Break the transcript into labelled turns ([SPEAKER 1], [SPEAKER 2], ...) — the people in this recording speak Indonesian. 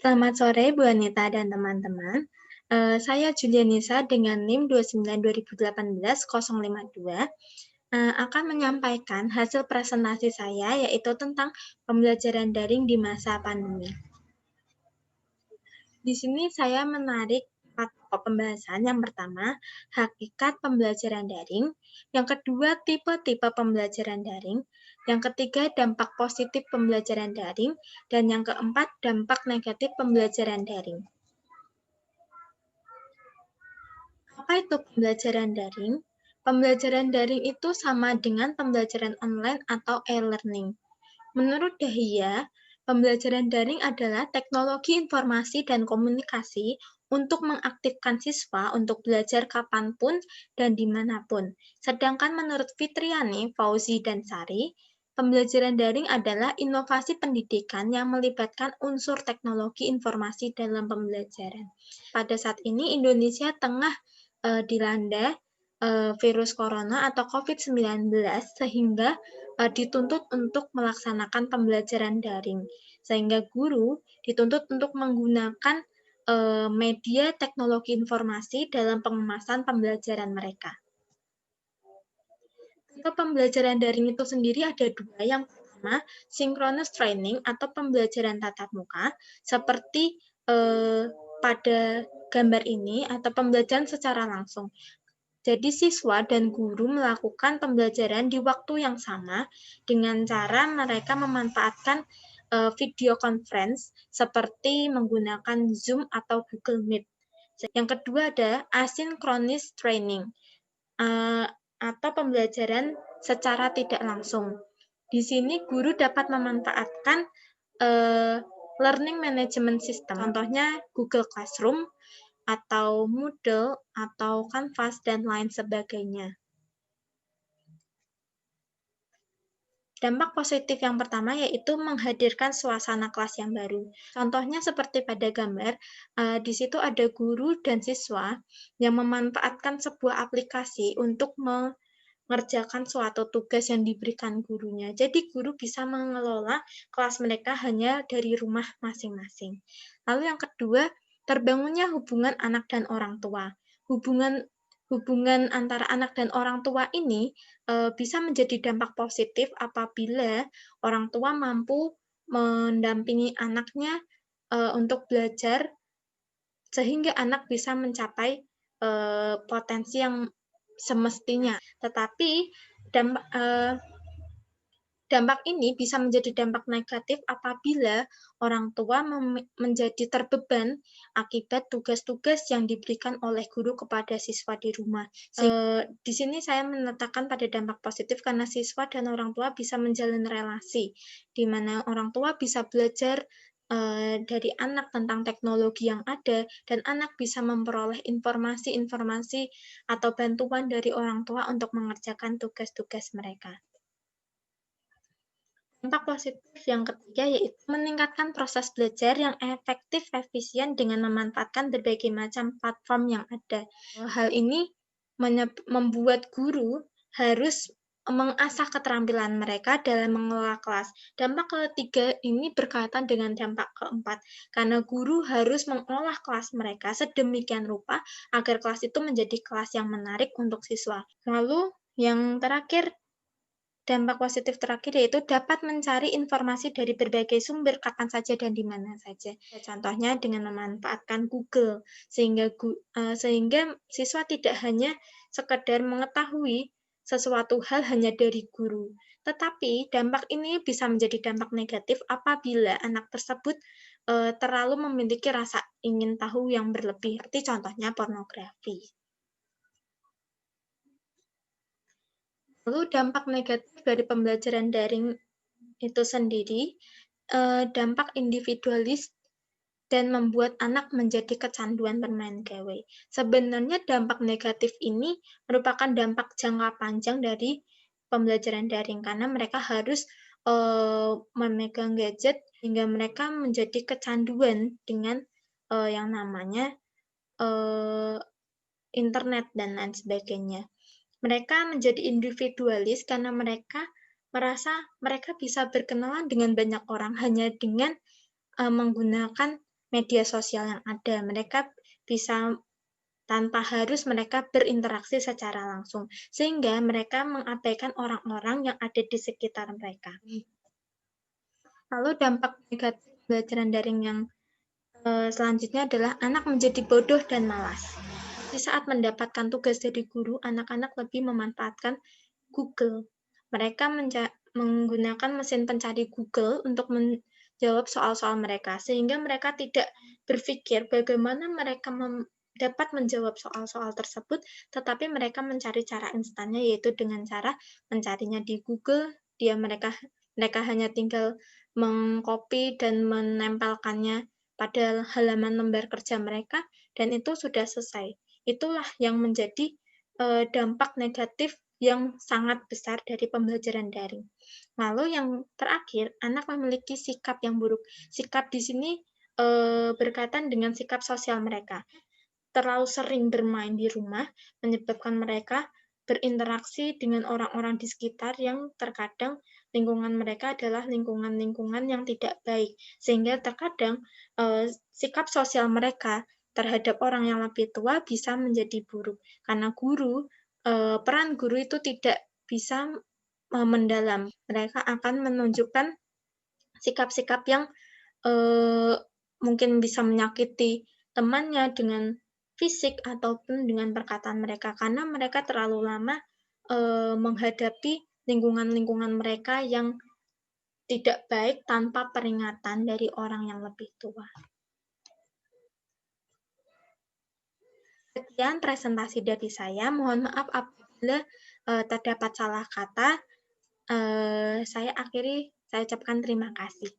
[SPEAKER 1] Selamat sore Bu Anita dan teman-teman. Saya Julianisa dengan NIM 29 2018 052 akan menyampaikan hasil presentasi saya yaitu tentang pembelajaran daring di masa pandemi. Di sini saya menarik 4 pokok pembahasan. Yang pertama, hakikat pembelajaran daring. Yang kedua, tipe-tipe pembelajaran daring. Yang ketiga, dampak positif pembelajaran daring. Dan yang keempat, dampak negatif pembelajaran daring. Apa itu pembelajaran daring? Pembelajaran daring itu sama dengan pembelajaran online atau e-learning. Menurut Dahlia, pembelajaran daring adalah teknologi informasi dan komunikasi untuk mengaktifkan siswa untuk belajar kapanpun dan dimanapun. Sedangkan menurut Fitriani, Fauzi, dan Sari, pembelajaran daring adalah inovasi pendidikan yang melibatkan unsur teknologi informasi dalam pembelajaran. Pada saat ini, Indonesia tengah dilanda virus corona atau COVID-19 sehingga dituntut untuk melaksanakan pembelajaran daring. Sehingga guru dituntut untuk menggunakan media teknologi informasi dalam pengemasan pembelajaran mereka. Tipe pembelajaran daring itu sendiri ada dua. Yang pertama, synchronous training atau pembelajaran tatap muka, seperti pada gambar ini, atau pembelajaran secara langsung. Jadi siswa dan guru melakukan pembelajaran di waktu yang sama dengan cara mereka memanfaatkan video conference seperti menggunakan Zoom atau Google Meet. Yang kedua ada asynchronous training atau pembelajaran secara tidak langsung. Di sini guru dapat memanfaatkan learning management system, contohnya Google Classroom, atau Moodle, atau Canvas, dan lain sebagainya. Dampak positif yang pertama yaitu menghadirkan suasana kelas yang baru. Contohnya seperti pada gambar, di situ ada guru dan siswa yang memanfaatkan sebuah aplikasi untuk mengerjakan suatu tugas yang diberikan gurunya. Jadi guru bisa mengelola kelas mereka hanya dari rumah masing-masing. Lalu yang kedua, terbangunnya hubungan anak dan orang tua. Hubungan antara anak dan orang tua ini bisa menjadi dampak positif apabila orang tua mampu mendampingi anaknya untuk belajar sehingga anak bisa mencapai potensi yang semestinya. Tetapi dampak ini bisa menjadi dampak negatif apabila orang tua menjadi terbeban akibat tugas-tugas yang diberikan oleh guru kepada siswa di rumah. Di sini saya menetapkan pada dampak positif karena siswa dan orang tua bisa menjalin relasi, di mana orang tua bisa belajar dari anak tentang teknologi yang ada, dan anak bisa memperoleh informasi-informasi atau bantuan dari orang tua untuk mengerjakan tugas-tugas mereka. Dampak positif yang ketiga yaitu meningkatkan proses belajar yang efektif, efisien dengan memanfaatkan berbagai macam platform yang ada. Hal ini membuat guru harus mengasah keterampilan mereka dalam mengelola kelas. Dampak ketiga ini berkaitan dengan dampak keempat, karena guru harus mengolah kelas mereka sedemikian rupa agar kelas itu menjadi kelas yang menarik untuk siswa. Lalu yang terakhir, dampak positif terakhir yaitu dapat mencari informasi dari berbagai sumber kapan saja dan di mana saja. Contohnya dengan memanfaatkan Google, sehingga siswa tidak hanya sekedar mengetahui sesuatu hal hanya dari guru. Tetapi dampak ini bisa menjadi dampak negatif apabila anak tersebut terlalu memiliki rasa ingin tahu yang berlebih, seperti contohnya pornografi. Lalu dampak negatif dari pembelajaran daring itu sendiri, dampak individualis dan membuat anak menjadi kecanduan bermain gawe. Sebenarnya dampak negatif ini merupakan dampak jangka panjang dari pembelajaran daring karena mereka harus memegang gadget hingga mereka menjadi kecanduan dengan yang namanya internet dan lain sebagainya. Mereka menjadi individualis karena mereka merasa mereka bisa berkenalan dengan banyak orang hanya dengan menggunakan media sosial yang ada. Mereka bisa tanpa harus mereka berinteraksi secara langsung, sehingga mereka mengabaikan orang-orang yang ada di sekitar mereka. Lalu dampak negatif pembelajaran daring yang selanjutnya adalah anak menjadi bodoh dan malas. Di saat mendapatkan tugas dari guru, anak-anak lebih memanfaatkan Google. Mereka menggunakan mesin pencari Google untuk menjawab soal-soal mereka, sehingga mereka tidak berpikir bagaimana mereka dapat menjawab soal-soal tersebut, tetapi mereka mencari cara instannya, yaitu dengan cara mencarinya di Google. Mereka hanya tinggal mengcopy dan menempelkannya pada halaman lembar kerja mereka, dan itu sudah selesai. Itulah yang menjadi dampak negatif yang sangat besar dari pembelajaran daring. Lalu yang terakhir, anak memiliki sikap yang buruk. Sikap di sini berkaitan dengan sikap sosial mereka. Terlalu sering bermain di rumah menyebabkan mereka berinteraksi dengan orang-orang di sekitar yang terkadang lingkungan mereka adalah lingkungan-lingkungan yang tidak baik, sehingga terkadang sikap sosial mereka terhadap orang yang lebih tua bisa menjadi buruk, karena peran guru itu tidak bisa mendalam. Mereka akan menunjukkan sikap-sikap yang mungkin bisa menyakiti temannya dengan fisik ataupun dengan perkataan mereka, karena mereka terlalu lama menghadapi lingkungan-lingkungan mereka yang tidak baik tanpa peringatan dari orang yang lebih tua. Sekian presentasi dari saya. Mohon maaf apabila terdapat salah kata. Saya ucapkan terima kasih.